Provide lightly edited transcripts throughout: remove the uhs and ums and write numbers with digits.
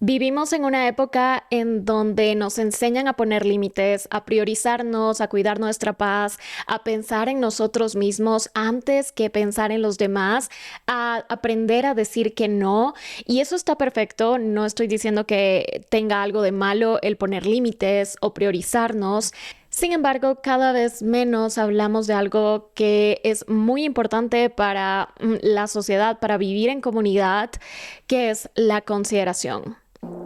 Vivimos en una época en donde nos enseñan a poner límites, a priorizarnos, a cuidar nuestra paz, a pensar en nosotros mismos antes que pensar en los demás, a aprender a decir que no. Y eso está perfecto. No estoy diciendo que tenga algo de malo el poner límites o priorizarnos. Sin embargo, cada vez menos hablamos de algo que es muy importante para la sociedad, para vivir en comunidad, que es la consideración.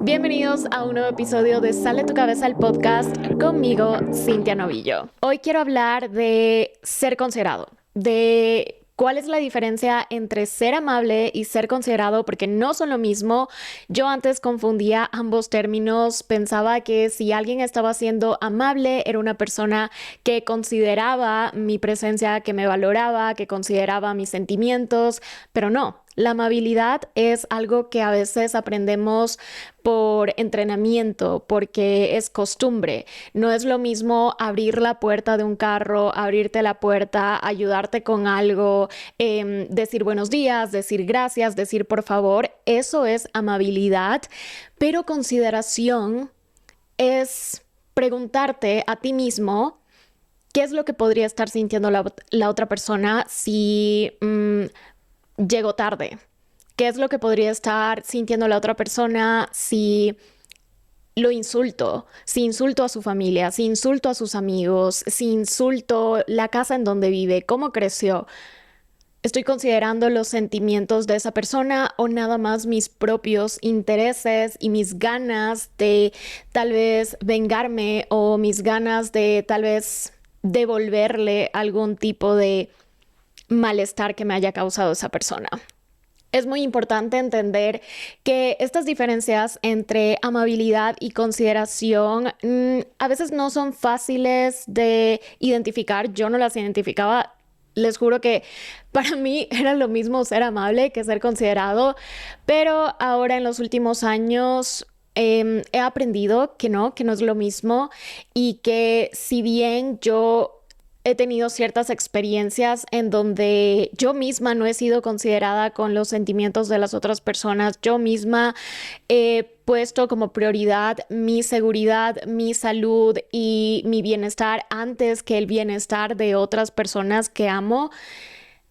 Bienvenidos a un nuevo episodio de Sale tu cabeza el podcast conmigo, Cintia Novillo. Hoy quiero hablar de ser considerado, de cuál es la diferencia entre ser amable y ser considerado, porque no son lo mismo. Yo antes confundía ambos términos, pensaba que si alguien estaba siendo amable era una persona que consideraba mi presencia, que me valoraba, que consideraba mis sentimientos, pero no. La amabilidad es algo que a veces aprendemos por entrenamiento, porque es costumbre. No es lo mismo abrir la puerta de un carro, abrirte la puerta, ayudarte con algo, decir buenos días, decir gracias, decir por favor. Eso es amabilidad, pero consideración es preguntarte a ti mismo qué es lo que podría estar sintiendo la otra persona si llego tarde. ¿Qué es lo que podría estar sintiendo la otra persona si lo insulto? Si insulto a su familia, si insulto a sus amigos, si insulto la casa en donde vive, cómo creció. ¿Estoy considerando los sentimientos de esa persona o nada más mis propios intereses y mis ganas de tal vez vengarme o mis ganas de tal vez devolverle algún tipo de malestar que me haya causado esa persona? Es muy importante entender que estas diferencias entre amabilidad y consideración a veces no son fáciles de identificar. Yo no las identificaba. Les juro que para mí era lo mismo ser amable que ser considerado, pero ahora en los últimos años he aprendido que no es lo mismo y que si bien yo he tenido ciertas experiencias en donde yo misma no he sido considerada con los sentimientos de las otras personas. Yo misma he puesto como prioridad mi seguridad, mi salud y mi bienestar antes que el bienestar de otras personas que amo.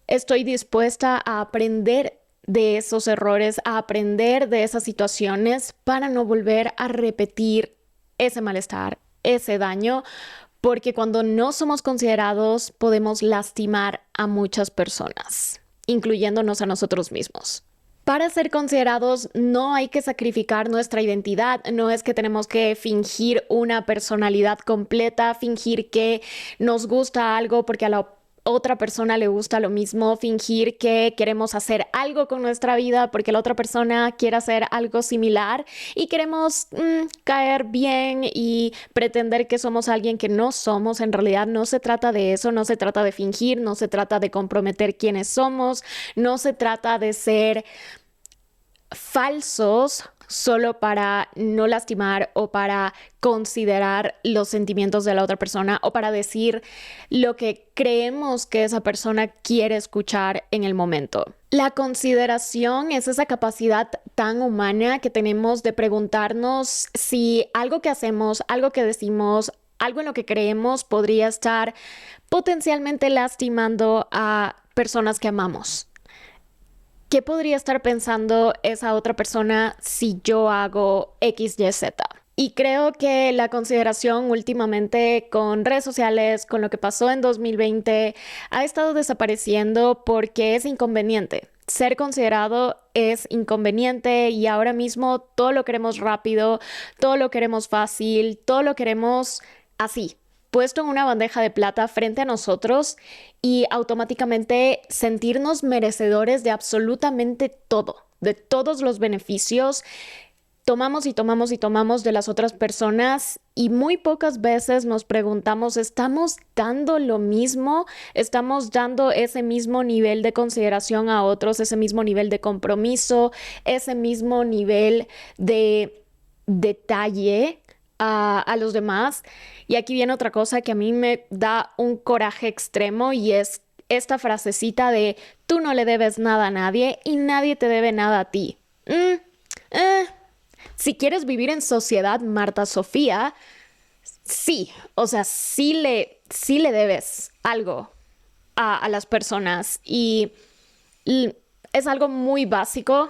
Estoy dispuesta a aprender de esos errores, a aprender de esas situaciones para no volver a repetir ese malestar, ese daño, porque cuando no somos considerados podemos lastimar a muchas personas, incluyéndonos a nosotros mismos. Para ser considerados no hay que sacrificar nuestra identidad, no es que tenemos que fingir una personalidad completa, fingir que nos gusta algo porque a la otra persona le gusta lo mismo, fingir que queremos hacer algo con nuestra vida porque la otra persona quiere hacer algo similar y queremos caer bien y pretender que somos alguien que no somos. En realidad no se trata de eso, no se trata de fingir, no se trata de comprometer quiénes somos, no se trata de ser falsos solo para no lastimar o para considerar los sentimientos de la otra persona o para decir lo que creemos que esa persona quiere escuchar en el momento. La consideración es esa capacidad tan humana que tenemos de preguntarnos si algo que hacemos, algo que decimos, algo en lo que creemos podría estar potencialmente lastimando a personas que amamos. ¿Qué podría estar pensando esa otra persona si yo hago X, Y, Z? Y creo que la consideración últimamente con redes sociales, con lo que pasó en 2020, ha estado desapareciendo porque es inconveniente. Ser considerado es inconveniente y ahora mismo todo lo queremos rápido, todo lo queremos fácil, todo lo queremos así, puesto en una bandeja de plata frente a nosotros y automáticamente sentirnos merecedores de absolutamente todo, de todos los beneficios. Tomamos y tomamos y tomamos de las otras personas y muy pocas veces nos preguntamos, ¿estamos dando lo mismo? ¿Estamos dando ese mismo nivel de consideración a otros, ese mismo nivel de compromiso, ese mismo nivel de detalle a los demás? Y aquí viene otra cosa que a mí me da un coraje extremo y es esta frasecita de tú no le debes nada a nadie y nadie te debe nada a ti. Mm, eh, Si quieres vivir en sociedad, Marta Sofía, sí, o sea, sí le debes algo a las personas y es algo muy básico.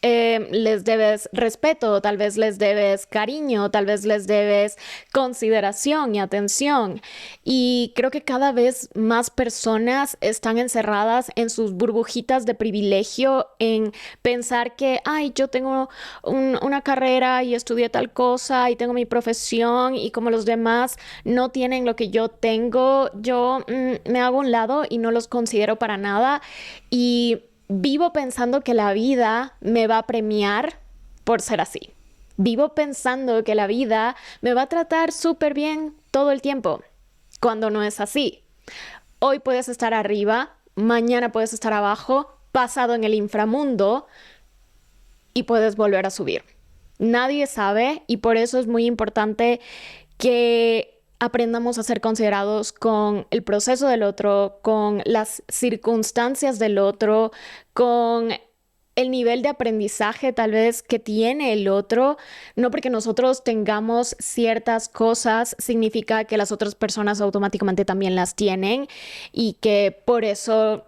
Les debes respeto, tal vez les debes cariño, tal vez les debes consideración y atención. Y creo que cada vez más personas están encerradas en sus burbujitas de privilegio, en pensar que, ay, yo tengo una carrera y estudié tal cosa y tengo mi profesión y como los demás no tienen lo que yo tengo, yo me hago a un lado y no los considero para nada. Y vivo pensando que la vida me va a premiar por ser así. Vivo pensando que la vida me va a tratar súper bien todo el tiempo, cuando no es así. Hoy puedes estar arriba, mañana puedes estar abajo, pasado en el inframundo y puedes volver a subir. Nadie sabe y por eso es muy importante que aprendamos a ser considerados con el proceso del otro, con las circunstancias del otro, con el nivel de aprendizaje tal vez que tiene el otro. No porque nosotros tengamos ciertas cosas significa que las otras personas automáticamente también las tienen y que por eso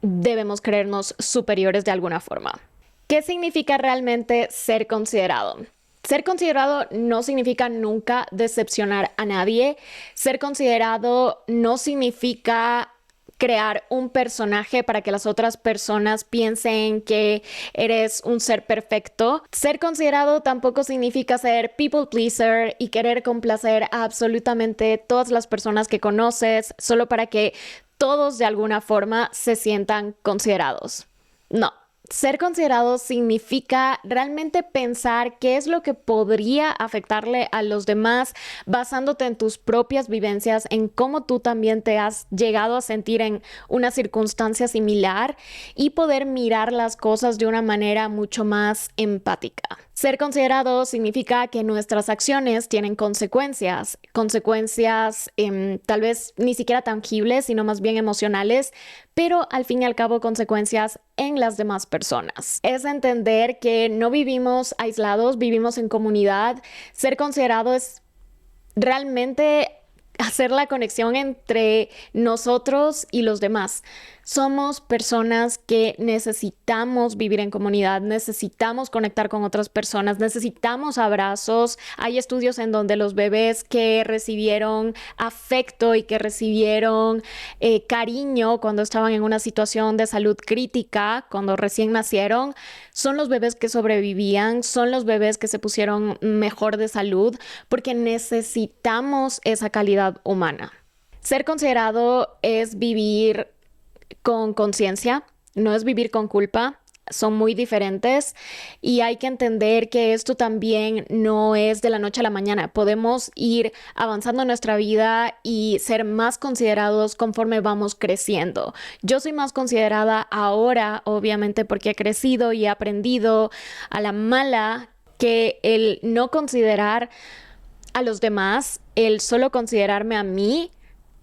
debemos creernos superiores de alguna forma. ¿Qué significa realmente ser considerado? Ser considerado no significa nunca decepcionar a nadie. Ser considerado no significa crear un personaje para que las otras personas piensen que eres un ser perfecto. Ser considerado tampoco significa ser people pleaser y querer complacer a absolutamente todas las personas que conoces solo para que todos de alguna forma se sientan considerados. No. Ser considerado significa realmente pensar qué es lo que podría afectarle a los demás basándote en tus propias vivencias, en cómo tú también te has llegado a sentir en una circunstancia similar y poder mirar las cosas de una manera mucho más empática. Ser considerado significa que nuestras acciones tienen consecuencias, tal vez ni siquiera tangibles, sino más bien emocionales, pero al fin y al cabo consecuencias en las demás personas. Es entender que no vivimos aislados, vivimos en comunidad. Ser considerado es realmente hacer la conexión entre nosotros y los demás. Somos personas que necesitamos vivir en comunidad, necesitamos conectar con otras personas, necesitamos abrazos. Hay estudios en donde los bebés que recibieron afecto y que recibieron cariño cuando estaban en una situación de salud crítica, cuando recién nacieron, son los bebés que sobrevivían, son los bebés que se pusieron mejor de salud, porque necesitamos esa calidad humana. Ser considerado es vivir con conciencia, no es vivir con culpa. Son muy diferentes y hay que entender que esto también no es de la noche a la mañana. Podemos ir avanzando en nuestra vida y ser más considerados conforme vamos creciendo. Yo soy más considerada ahora, obviamente, porque he crecido y he aprendido a la mala que el no considerar a los demás, el solo considerarme a mí,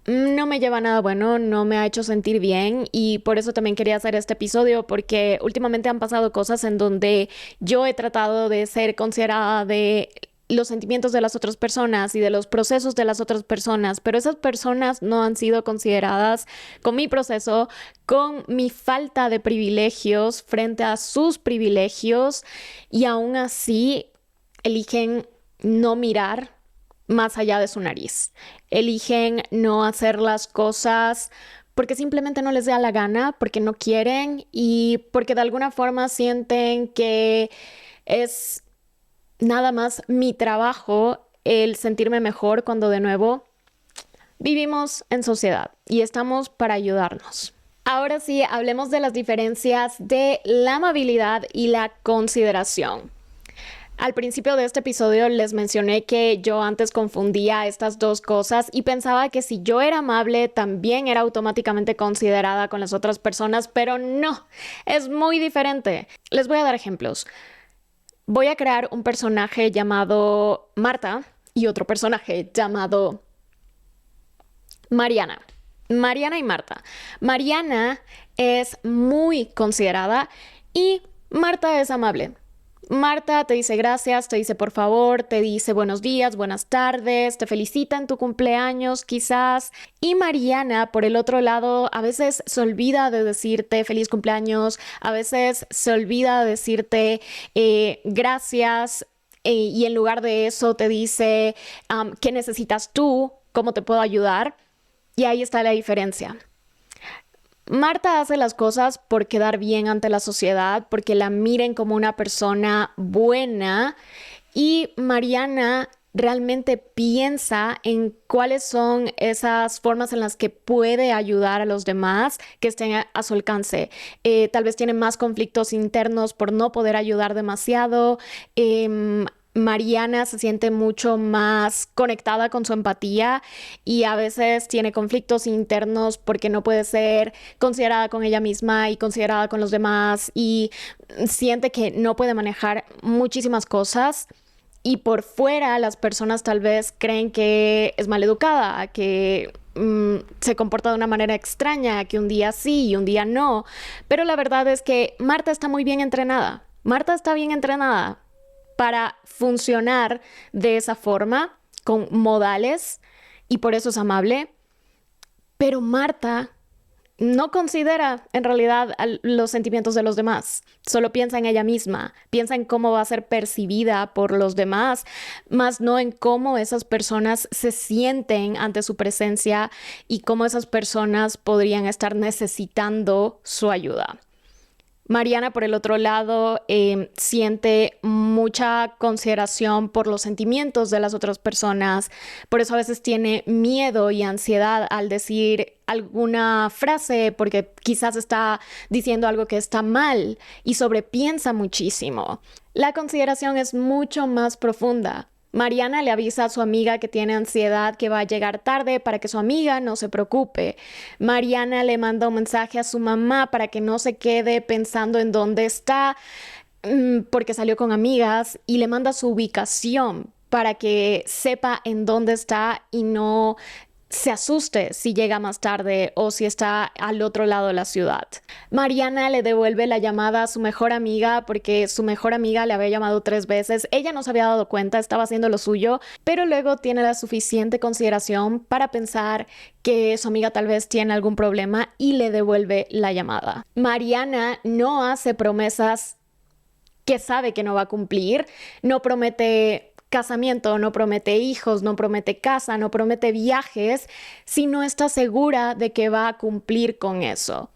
no me lleva a nada bueno, no me ha hecho sentir bien y por eso también quería hacer este episodio porque últimamente han pasado cosas en donde yo he tratado de ser considerada de los sentimientos de las otras personas y de los procesos de las otras personas, pero esas personas no han sido consideradas con mi proceso, con mi falta de privilegios frente a sus privilegios y aún así eligen no mirar más allá de su nariz. Eligen no hacer las cosas porque simplemente no les da la gana, porque no quieren y porque de alguna forma sienten que es nada más mi trabajo el sentirme mejor cuando de nuevo vivimos en sociedad y estamos para ayudarnos. Ahora sí, hablemos de las diferencias de la amabilidad y la consideración. Al principio de este episodio les mencioné que yo antes confundía estas dos cosas y pensaba que si yo era amable también era automáticamente considerada con las otras personas, pero no, es muy diferente. Les voy a dar ejemplos. Voy a crear un personaje llamado Marta y otro personaje llamado Mariana. Mariana y Marta. Mariana es muy considerada y Marta es amable. Marta te dice gracias, te dice por favor, te dice buenos días, buenas tardes, te felicita en tu cumpleaños quizás. Y Mariana, por el otro lado, a veces se olvida de decirte feliz cumpleaños, a veces se olvida de decirte gracias y en lugar de eso te dice ¿qué necesitas tú? ¿Cómo te puedo ayudar? Y ahí está la diferencia. Marta hace las cosas por quedar bien ante la sociedad, porque la miren como una persona buena y Mariana realmente piensa en cuáles son esas formas en las que puede ayudar a los demás que estén a su alcance. Tal vez tiene más conflictos internos por no poder ayudar demasiado. Mariana se siente mucho más conectada con su empatía y a veces tiene conflictos internos porque no puede ser considerada con ella misma y considerada con los demás y siente que no puede manejar muchísimas cosas y por fuera las personas tal vez creen que es maleducada, que se comporta de una manera extraña, que un día sí y un día no, pero la verdad es que Marta está muy bien entrenada. Marta está bien entrenada para funcionar de esa forma, con modales, y por eso es amable. Pero Marta no considera en realidad los sentimientos de los demás, solo piensa en ella misma, piensa en cómo va a ser percibida por los demás, más no en cómo esas personas se sienten ante su presencia y cómo esas personas podrían estar necesitando su ayuda. Mariana, por el otro lado, siente mucha consideración por los sentimientos de las otras personas, por eso a veces tiene miedo y ansiedad al decir alguna frase porque quizás está diciendo algo que está mal y sobrepiensa muchísimo. La consideración es mucho más profunda. Mariana le avisa a su amiga que tiene ansiedad que va a llegar tarde para que su amiga no se preocupe. Mariana le manda un mensaje a su mamá para que no se quede pensando en dónde está porque salió con amigas y le manda su ubicación para que sepa en dónde está y no se asuste si llega más tarde o si está al otro lado de la ciudad. Mariana le devuelve la llamada a su mejor amiga porque su mejor amiga le había llamado 3 veces. Ella no se había dado cuenta, estaba haciendo lo suyo, pero luego tiene la suficiente consideración para pensar que su amiga tal vez tiene algún problema y le devuelve la llamada. Mariana no hace promesas que sabe que no va a cumplir, no promete casamiento, no promete hijos, no promete casa, no promete viajes, si no está segura de que va a cumplir con eso.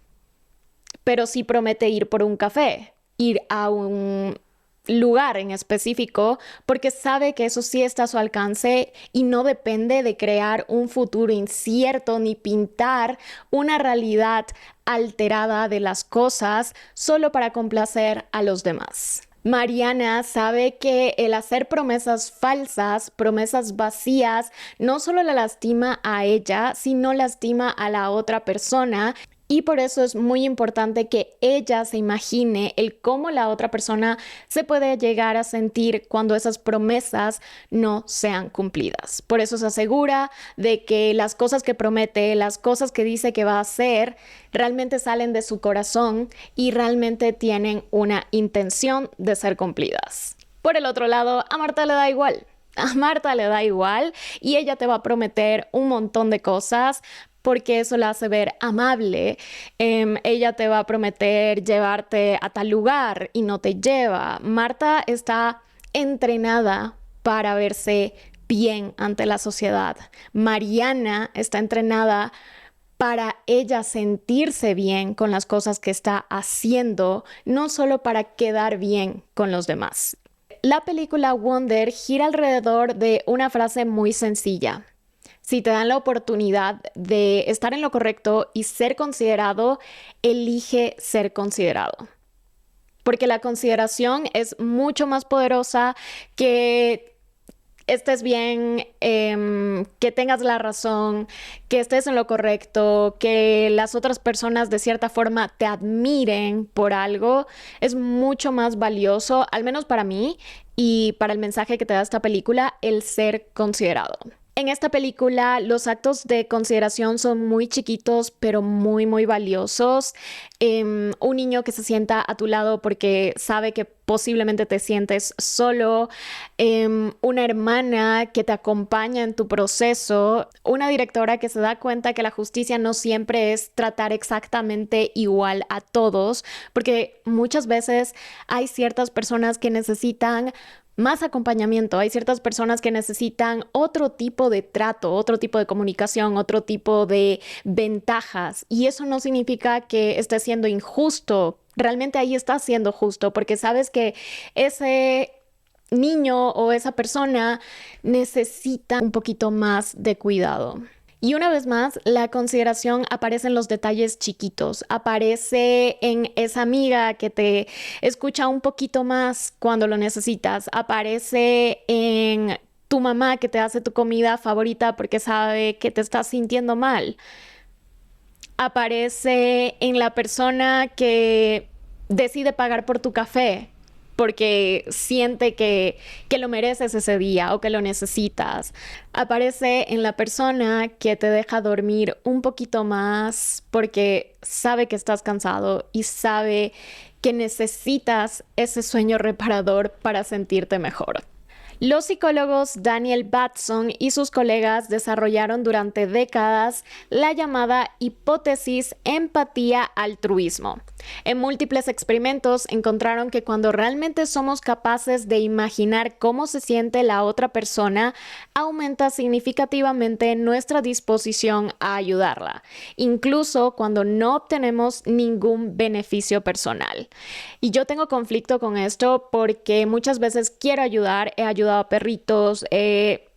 Pero sí promete ir por un café, ir a un lugar en específico, porque sabe que eso sí está a su alcance y no depende de crear un futuro incierto ni pintar una realidad alterada de las cosas solo para complacer a los demás. Mariana sabe que el hacer promesas falsas, promesas vacías, no solo la lastima a ella, sino lastima a la otra persona. Y por eso es muy importante que ella se imagine el cómo la otra persona se puede llegar a sentir cuando esas promesas no sean cumplidas. Por eso se asegura de que las cosas que promete, las cosas que dice que va a hacer, realmente salen de su corazón y realmente tienen una intención de ser cumplidas. Por el otro lado, a Marta le da igual. A Marta le da igual y ella te va a prometer un montón de cosas porque eso la hace ver amable. Ella te va a prometer llevarte a tal lugar y no te lleva. Marta está entrenada para verse bien ante la sociedad. Mariana está entrenada para ella sentirse bien con las cosas que está haciendo, no solo para quedar bien con los demás. La película Wonder gira alrededor de una frase muy sencilla. Si te dan la oportunidad de estar en lo correcto y ser considerado, elige ser considerado. Porque la consideración es mucho más poderosa que estés bien, que tengas la razón, que estés en lo correcto, que las otras personas de cierta forma te admiren por algo, es mucho más valioso, al menos para mí y para el mensaje que te da esta película, el ser considerado. En esta película, los actos de consideración son muy chiquitos, pero muy, muy valiosos. Un niño que se sienta a tu lado porque sabe que posiblemente te sientes solo, una hermana que te acompaña en tu proceso, una directora que se da cuenta que la justicia no siempre es tratar exactamente igual a todos, porque muchas veces hay ciertas personas que necesitan más acompañamiento. Hay ciertas personas que necesitan otro tipo de trato, otro tipo de comunicación, otro tipo de ventajas. Y eso no significa que esté siendo injusto. Realmente ahí está siendo justo porque sabes que ese niño o esa persona necesita un poquito más de cuidado. Y una vez más, la consideración aparece en los detalles chiquitos, aparece en esa amiga que te escucha un poquito más cuando lo necesitas, aparece en tu mamá que te hace tu comida favorita porque sabe que te estás sintiendo mal, aparece en la persona que decide pagar por tu café porque siente que lo mereces ese día o que lo necesitas. Aparece en la persona que te deja dormir un poquito más porque sabe que estás cansado y sabe que necesitas ese sueño reparador para sentirte mejor. Los psicólogos Daniel Batson y sus colegas desarrollaron durante décadas la llamada hipótesis empatía-altruismo. En múltiples experimentos encontraron que cuando realmente somos capaces de imaginar cómo se siente la otra persona, aumenta significativamente nuestra disposición a ayudarla, incluso cuando no obtenemos ningún beneficio personal. Y yo tengo conflicto con esto porque muchas veces quiero ayudar, he ayudado a perritos, he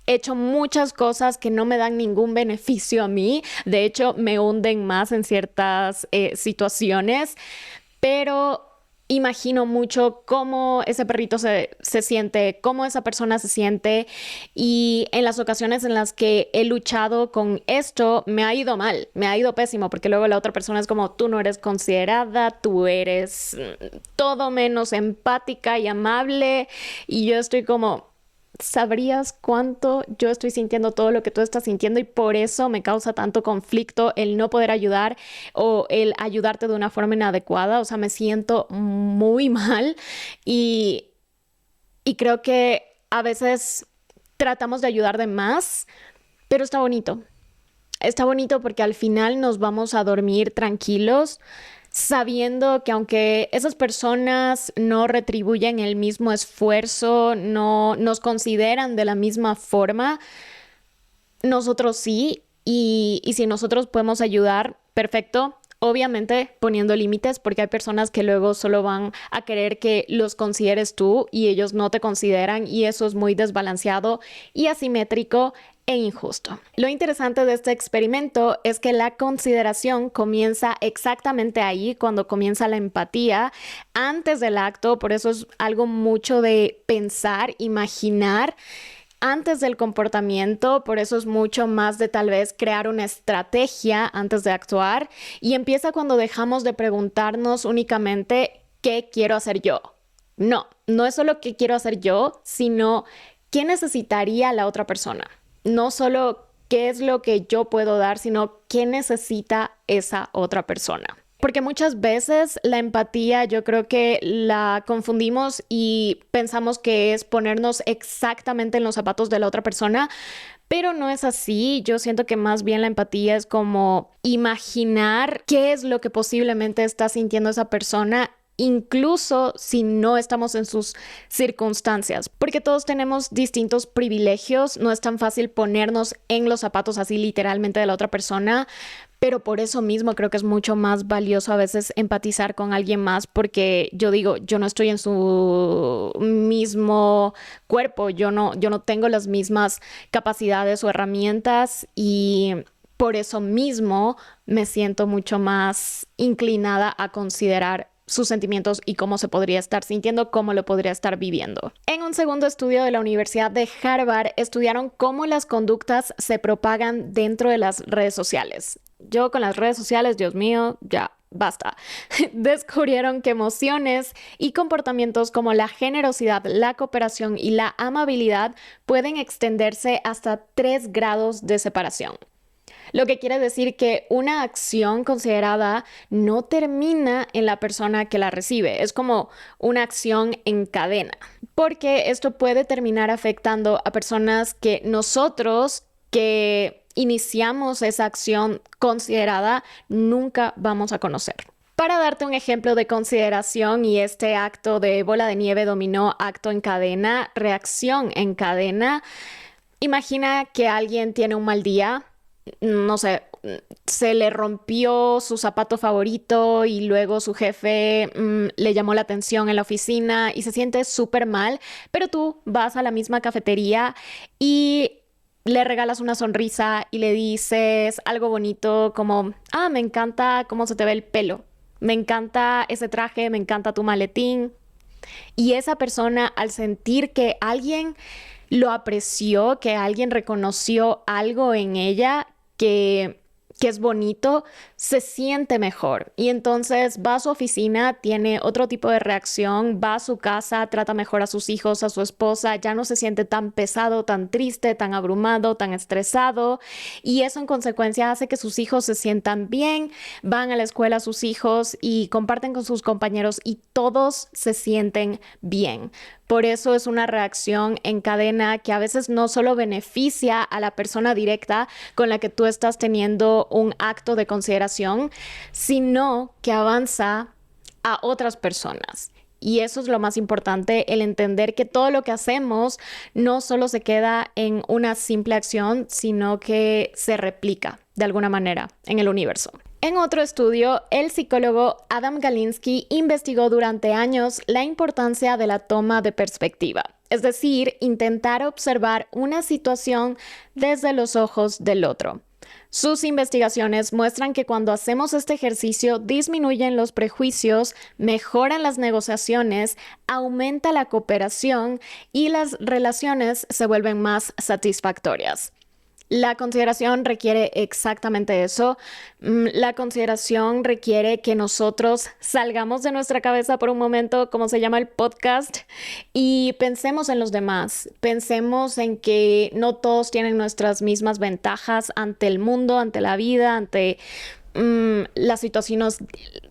hecho muchas cosas que no me dan ningún beneficio a mí, de hecho me hunden más en ciertas situaciones, pero imagino mucho cómo ese perrito se siente, cómo esa persona se siente y en las ocasiones en las que he luchado con esto me ha ido mal, me ha ido pésimo porque luego la otra persona es como tú no eres considerada, tú eres todo menos empática y amable y yo estoy como sabrías cuánto yo estoy sintiendo todo lo que tú estás sintiendo y por eso me causa tanto conflicto el no poder ayudar o el ayudarte de una forma inadecuada. O sea, me siento muy mal y, y creo que a veces tratamos de ayudar de más, pero está bonito. Está bonito porque al final nos vamos a dormir tranquilos, sabiendo que aunque esas personas no retribuyen el mismo esfuerzo, no nos consideran de la misma forma, nosotros sí, y si nosotros podemos ayudar, perfecto. Obviamente poniendo límites porque hay personas que luego solo van a querer que los consideres tú y ellos no te consideran y eso es muy desbalanceado y asimétrico e injusto. Lo interesante de este experimento es que la consideración comienza exactamente ahí, cuando comienza la empatía, antes del acto, por eso es algo mucho de pensar, imaginar antes del comportamiento, por eso es mucho más de tal vez crear una estrategia antes de actuar y empieza cuando dejamos de preguntarnos únicamente ¿qué quiero hacer yo? No, no es solo qué quiero hacer yo, sino qué necesitaría la otra persona. No solo qué es lo que yo puedo dar, sino qué necesita esa otra persona. Porque muchas veces la empatía yo creo que la confundimos y pensamos que es ponernos exactamente en los zapatos de la otra persona, pero no es así. Yo siento que más bien la empatía es como imaginar qué es lo que posiblemente está sintiendo esa persona incluso si no estamos en sus circunstancias, porque todos tenemos distintos privilegios, no es tan fácil ponernos en los zapatos así literalmente de la otra persona, pero por eso mismo creo que es mucho más valioso a veces empatizar con alguien más, porque yo digo, yo no estoy en su mismo cuerpo, yo no tengo las mismas capacidades o herramientas y por eso mismo me siento mucho más inclinada a considerar sus sentimientos y cómo se podría estar sintiendo, cómo lo podría estar viviendo. En un segundo estudio de la Universidad de Harvard, estudiaron cómo las conductas se propagan dentro de las redes sociales. Yo con las redes sociales, Dios mío, ya basta. Descubrieron que emociones y comportamientos como la generosidad, la cooperación y la amabilidad pueden extenderse hasta 3 grados de separación. Lo que quiere decir que una acción considerada no termina en la persona que la recibe. Es como una acción en cadena, porque esto puede terminar afectando a personas que nosotros que iniciamos esa acción considerada nunca vamos a conocer. Para darte un ejemplo de consideración y este acto de bola de nieve dominó acto en cadena, reacción en cadena, imagina que alguien tiene un mal día, no sé, se le rompió su zapato favorito y luego su jefe le llamó la atención en la oficina y se siente súper mal, pero tú vas a la misma cafetería y le regalas una sonrisa y le dices algo bonito como, me encanta cómo se te ve el pelo, me encanta ese traje, me encanta tu maletín. Y esa persona, al sentir que alguien lo apreció, que alguien reconoció algo en ella que es bonito, se siente mejor. Y entonces va a su oficina, tiene otro tipo de reacción, va a su casa, trata mejor a sus hijos, a su esposa, ya no se siente tan pesado, tan triste, tan abrumado, tan estresado. Y eso en consecuencia hace que sus hijos se sientan bien, van a la escuela sus hijos y comparten con sus compañeros y todos se sienten bien. Por eso es una reacción en cadena que a veces no solo beneficia a la persona directa con la que tú estás teniendo un acto de consideración, sino que avanza a otras personas. Y eso es lo más importante, el entender que todo lo que hacemos no solo se queda en una simple acción, sino que se replica de alguna manera en el universo. En otro estudio, el psicólogo Adam Galinsky investigó durante años la importancia de la toma de perspectiva, es decir, intentar observar una situación desde los ojos del otro. Sus investigaciones muestran que cuando hacemos este ejercicio disminuyen los prejuicios, mejoran las negociaciones, aumenta la cooperación y las relaciones se vuelven más satisfactorias. La consideración requiere exactamente eso. La consideración requiere que nosotros salgamos de nuestra cabeza por un momento, como se llama el podcast, y pensemos en los demás. Pensemos en que no todos tienen nuestras mismas ventajas ante el mundo, ante la vida, ante las situaciones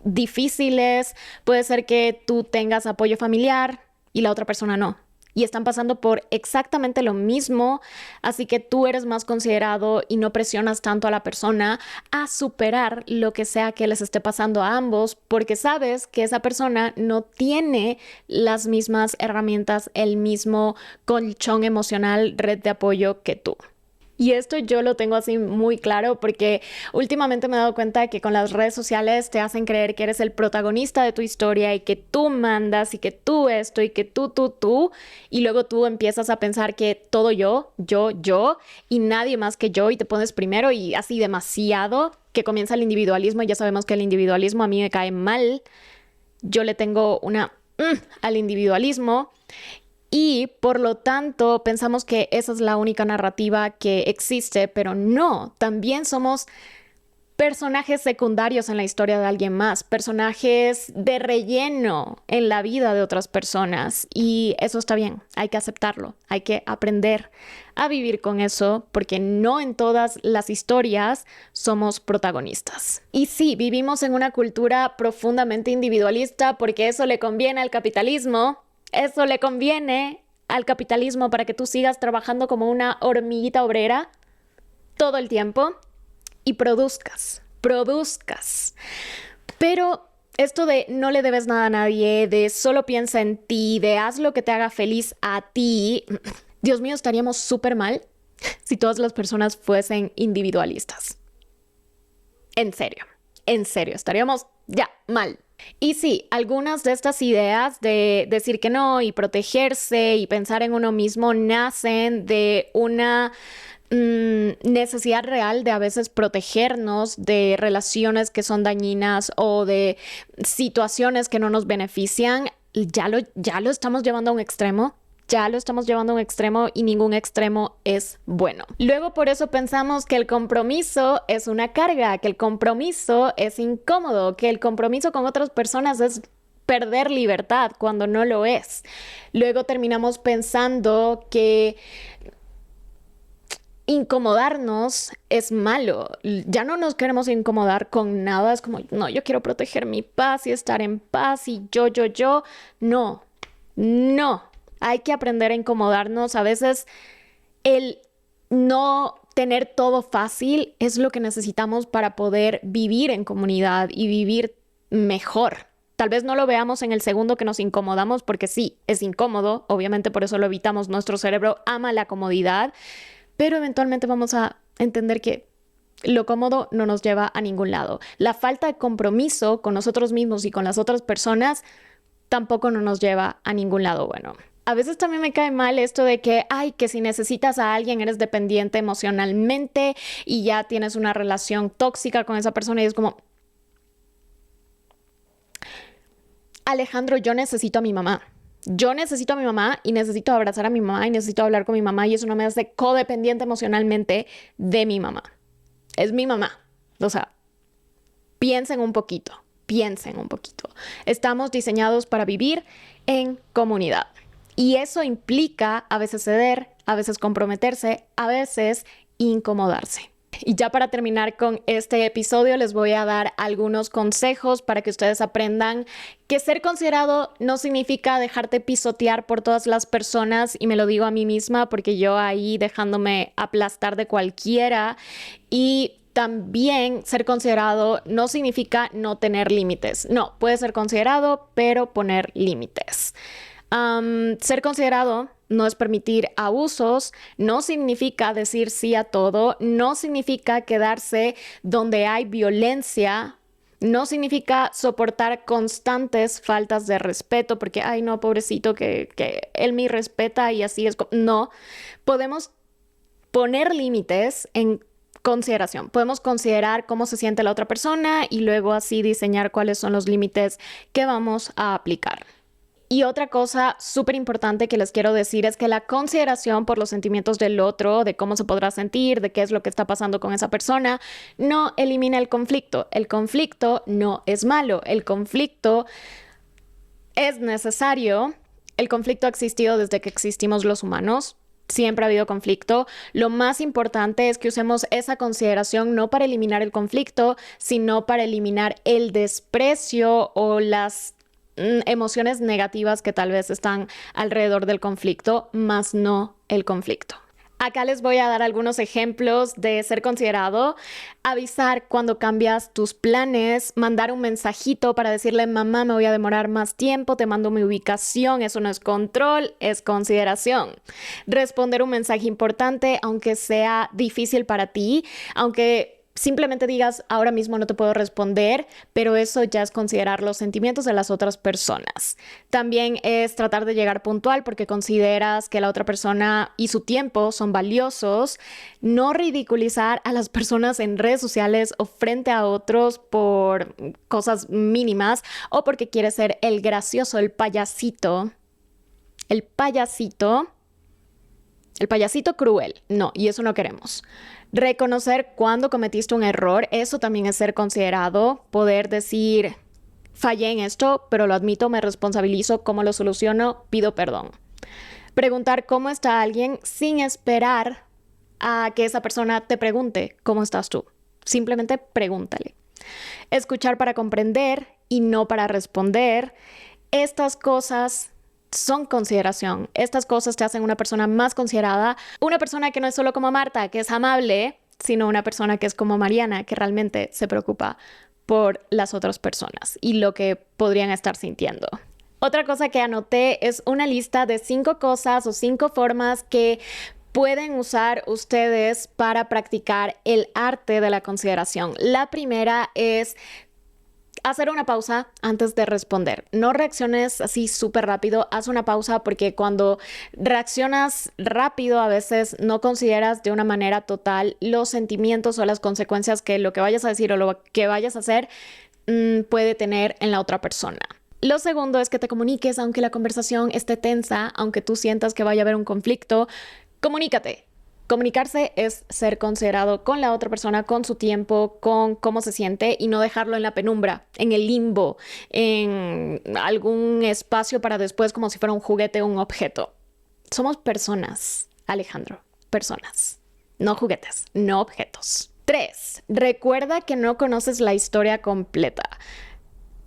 difíciles. Puede ser que tú tengas apoyo familiar y la otra persona no. Y están pasando por exactamente lo mismo, así que tú eres más considerado y no presionas tanto a la persona a superar lo que sea que les esté pasando a ambos, porque sabes que esa persona no tiene las mismas herramientas, el mismo colchón emocional, red de apoyo que tú. Y esto yo lo tengo así muy claro porque últimamente me he dado cuenta que con las redes sociales te hacen creer que eres el protagonista de tu historia y que tú mandas y que tú esto y que tú, y luego tú empiezas a pensar que todo yo y nadie más que yo y te pones primero y así demasiado que comienza el individualismo y ya sabemos que el individualismo a mí me cae mal. Yo le tengo una al individualismo. Y por lo tanto pensamos que esa es la única narrativa que existe, pero no, también somos personajes secundarios en la historia de alguien más, personajes de relleno en la vida de otras personas y eso está bien, hay que aceptarlo, hay que aprender a vivir con eso porque no en todas las historias somos protagonistas. Y sí, vivimos en una cultura profundamente individualista porque eso le conviene al capitalismo. Eso le conviene al capitalismo para que tú sigas trabajando como una hormiguita obrera todo el tiempo y produzcas. Pero esto de no le debes nada a nadie, de solo piensa en ti, de haz lo que te haga feliz a ti, Dios mío, estaríamos súper mal si todas las personas fuesen individualistas. En serio, estaríamos ya mal. Y sí, algunas de estas ideas de decir que no y protegerse y pensar en uno mismo nacen de una necesidad real de a veces protegernos de relaciones que son dañinas o de situaciones que no nos benefician. Ya lo estamos llevando a un extremo. ya lo estamos llevando a un extremo y ningún extremo es bueno. Luego por eso pensamos que el compromiso es una carga, que el compromiso es incómodo, que el compromiso con otras personas es perder libertad cuando no lo es. Luego terminamos pensando que incomodarnos es malo. Ya no nos queremos incomodar con nada. Es como, no, yo quiero proteger mi paz y estar en paz y yo. No, no. Hay que aprender a incomodarnos. A veces el no tener todo fácil es lo que necesitamos para poder vivir en comunidad y vivir mejor. Tal vez no lo veamos en el segundo que nos incomodamos, porque sí, es incómodo. Obviamente por eso lo evitamos. Nuestro cerebro ama la comodidad. Pero eventualmente vamos a entender que lo cómodo no nos lleva a ningún lado. La falta de compromiso con nosotros mismos y con las otras personas tampoco no nos lleva a ningún lado bueno. A veces también me cae mal esto de que si necesitas a alguien eres dependiente emocionalmente y ya tienes una relación tóxica con esa persona y es como, Alejandro, yo necesito a mi mamá. Yo necesito a mi mamá y necesito abrazar a mi mamá y necesito hablar con mi mamá y eso no me hace codependiente emocionalmente de mi mamá. Es mi mamá. O sea, piensen un poquito. Estamos diseñados para vivir en comunidad. Y eso implica a veces ceder, a veces comprometerse, a veces incomodarse. Y ya para terminar con este episodio les voy a dar algunos consejos para que ustedes aprendan que ser considerado no significa dejarte pisotear por todas las personas, y me lo digo a mí misma porque yo ahí dejándome aplastar de cualquiera. Y también ser considerado no significa no tener límites. No, puede ser considerado, pero poner límites. Ser considerado no es permitir abusos, no significa decir sí a todo, no significa quedarse donde hay violencia, no significa soportar constantes faltas de respeto, porque, ay no, pobrecito, que él me respeta y así es. No, podemos poner límites en consideración. Podemos considerar cómo se siente la otra persona y luego así diseñar cuáles son los límites que vamos a aplicar. Y otra cosa súper importante que les quiero decir es que la consideración por los sentimientos del otro, de cómo se podrá sentir, de qué es lo que está pasando con esa persona, no elimina el conflicto. El conflicto no es malo. El conflicto es necesario. El conflicto ha existido desde que existimos los humanos. Siempre ha habido conflicto. Lo más importante es que usemos esa consideración no para eliminar el conflicto, sino para eliminar el desprecio o las emociones negativas que tal vez están alrededor del conflicto, más no el conflicto. Acá les voy a dar algunos ejemplos de ser considerado: avisar cuando cambias tus planes, mandar un mensajito para decirle, mamá, me voy a demorar más tiempo, te mando mi ubicación, eso no es control, es consideración. Responder un mensaje importante, aunque sea difícil para ti, aunque simplemente digas, ahora mismo no te puedo responder, pero eso ya es considerar los sentimientos de las otras personas. También es tratar de llegar puntual porque consideras que la otra persona y su tiempo son valiosos. No ridiculizar a las personas en redes sociales o frente a otros por cosas mínimas o porque quieres ser el gracioso, el payasito. El payasito cruel. No, y eso no queremos. Reconocer cuando cometiste un error, eso también es ser considerado. Poder decir, fallé en esto, pero lo admito, me responsabilizo, cómo lo soluciono, pido perdón. Preguntar cómo está alguien sin esperar a que esa persona te pregunte cómo estás tú. Simplemente pregúntale. Escuchar para comprender y no para responder. Estas cosas son consideración. Estas cosas te hacen una persona más considerada, una persona que no es solo como Marta, que es amable, sino una persona que es como Mariana, que realmente se preocupa por las otras personas y lo que podrían estar sintiendo. Otra cosa que anoté es una lista de 5 cosas o 5 formas que pueden usar ustedes para practicar el arte de la consideración. La primera es hacer una pausa antes de responder. No reacciones así súper rápido, haz una pausa, porque cuando reaccionas rápido a veces no consideras de una manera total los sentimientos o las consecuencias que lo que vayas a decir o lo que vayas a hacer puede tener en la otra persona. Lo segundo es que te comuniques, aunque la conversación esté tensa, aunque tú sientas que vaya a haber un conflicto, comunícate. Comunicarse es ser considerado con la otra persona, con su tiempo, con cómo se siente y no dejarlo en la penumbra, en el limbo, en algún espacio para después como si fuera un juguete o un objeto. Somos personas, Alejandro, personas, no juguetes, no objetos. 3. Recuerda que no conoces la historia completa.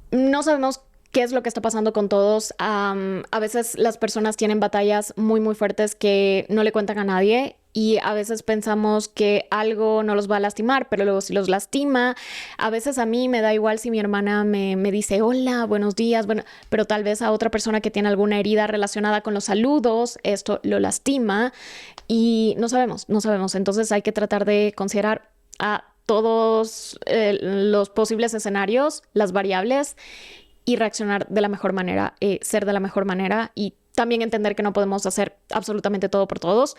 No sabemos qué es lo que está pasando con todos. A veces las personas tienen batallas muy, muy fuertes que no le cuentan a nadie y a veces pensamos que algo no los va a lastimar, pero luego si los lastima, a veces a mí me da igual si mi hermana me dice hola, buenos días, bueno, pero tal vez a otra persona que tiene alguna herida relacionada con los saludos, esto lo lastima y no sabemos, no sabemos. Entonces hay que tratar de considerar a todos los posibles escenarios, las variables y reaccionar de la mejor manera, ser de la mejor manera y también entender que no podemos hacer absolutamente todo por todos.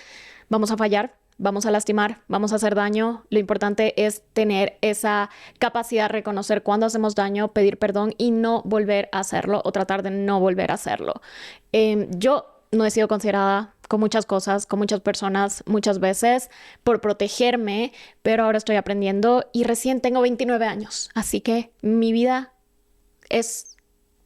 Vamos a fallar, vamos a lastimar, vamos a hacer daño. Lo importante es tener esa capacidad de reconocer cuando hacemos daño, pedir perdón y no volver a hacerlo o tratar de no volver a hacerlo. Yo no he sido considerada con muchas cosas, con muchas personas, muchas veces por protegerme, pero ahora estoy aprendiendo y recién tengo 29 años, así que mi vida es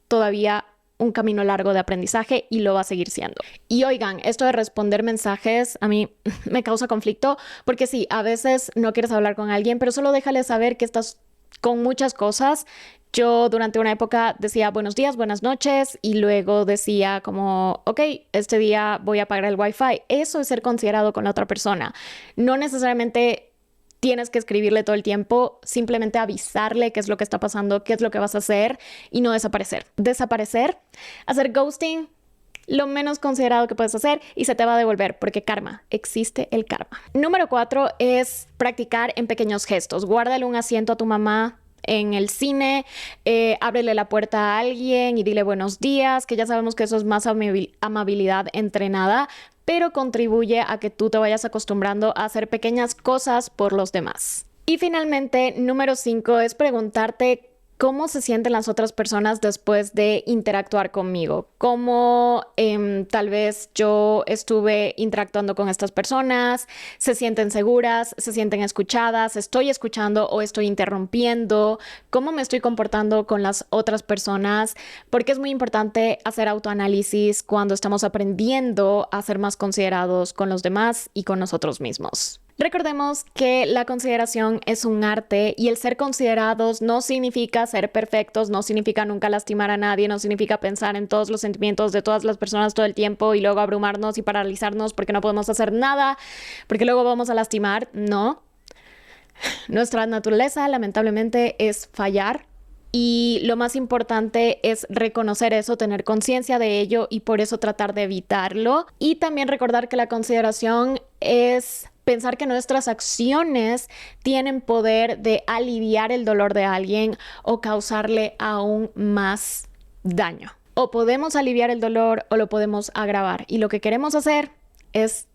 todavía un camino largo de aprendizaje y lo va a seguir siendo. Y oigan, esto de responder mensajes a mí me causa conflicto porque sí, a veces no quieres hablar con alguien, pero solo déjale saber que estás con muchas cosas. Yo durante una época decía buenos días, buenas noches y luego decía como, ok, este día voy a apagar el wifi. Eso es ser considerado con la otra persona. No necesariamente tienes que escribirle todo el tiempo, simplemente avisarle qué es lo que está pasando, qué es lo que vas a hacer y no desaparecer. Desaparecer, hacer ghosting, lo menos considerado que puedes hacer y se te va a devolver porque karma, existe el karma. Número 4 es practicar en pequeños gestos. Guárdale un asiento a tu mamá en el cine, ábrele la puerta a alguien y dile buenos días, que ya sabemos que eso es más amabilidad entrenada, pero contribuye a que tú te vayas acostumbrando a hacer pequeñas cosas por los demás. Y finalmente, número 5 es preguntarte cómo se sienten las otras personas después de interactuar conmigo. Cómo tal vez yo estuve interactuando con estas personas, se sienten seguras, se sienten escuchadas, estoy escuchando o estoy interrumpiendo, cómo me estoy comportando con las otras personas, porque es muy importante hacer autoanálisis cuando estamos aprendiendo a ser más considerados con los demás y con nosotros mismos. Recordemos que la consideración es un arte y el ser considerados no significa ser perfectos, no significa nunca lastimar a nadie, no significa pensar en todos los sentimientos de todas las personas todo el tiempo y luego abrumarnos y paralizarnos porque no podemos hacer nada, porque luego vamos a lastimar. No. Nuestra naturaleza, lamentablemente, es fallar. Y lo más importante es reconocer eso, tener conciencia de ello y por eso tratar de evitarlo. Y también recordar que la consideración es pensar que nuestras acciones tienen poder de aliviar el dolor de alguien o causarle aún más daño. O podemos aliviar el dolor o lo podemos agravar. Y lo que queremos hacer es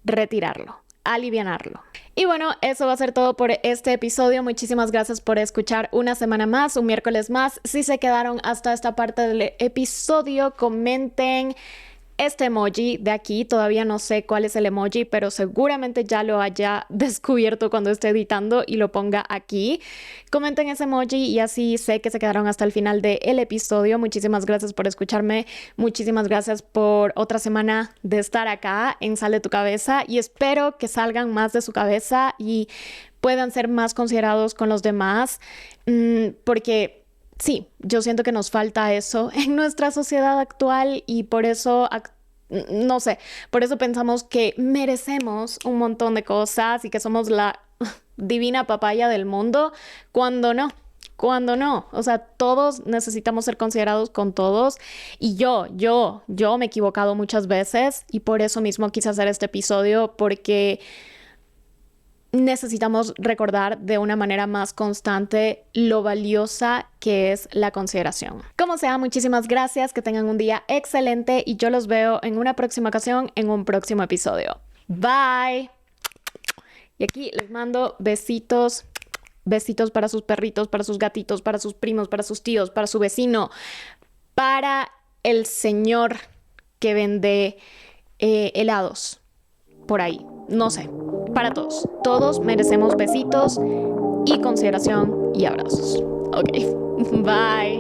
retirarlo, alivianarlo. Y bueno, eso va a ser todo por este episodio. Muchísimas gracias por escuchar una semana más, un miércoles más. Si se quedaron hasta esta parte del episodio, comenten este emoji de aquí. Todavía no sé cuál es el emoji, pero seguramente ya lo haya descubierto cuando esté editando y lo ponga aquí. Comenten ese emoji y así sé que se quedaron hasta el final del episodio. Muchísimas gracias por escucharme. Muchísimas gracias por otra semana de estar acá en Sal de tu Cabeza y espero que salgan más de su cabeza y puedan ser más considerados con los demás, porque sí, yo siento que nos falta eso en nuestra sociedad actual y por eso, no sé, por eso pensamos que merecemos un montón de cosas y que somos la divina papaya del mundo, cuando no. Cuando no, o sea, todos necesitamos ser considerados con todos y yo me he equivocado muchas veces y por eso mismo quise hacer este episodio porque necesitamos recordar de una manera más constante lo valiosa que es la consideración. Como sea, muchísimas gracias, que tengan un día excelente y yo los veo en una próxima ocasión, en un próximo episodio. Bye. Y aquí les mando besitos, besitos para sus perritos, para sus gatitos, para sus primos, para sus tíos, para su vecino, para el señor que vende helados por ahí. No sé, para todos. Todos merecemos besitos y consideración y abrazos. Ok, bye.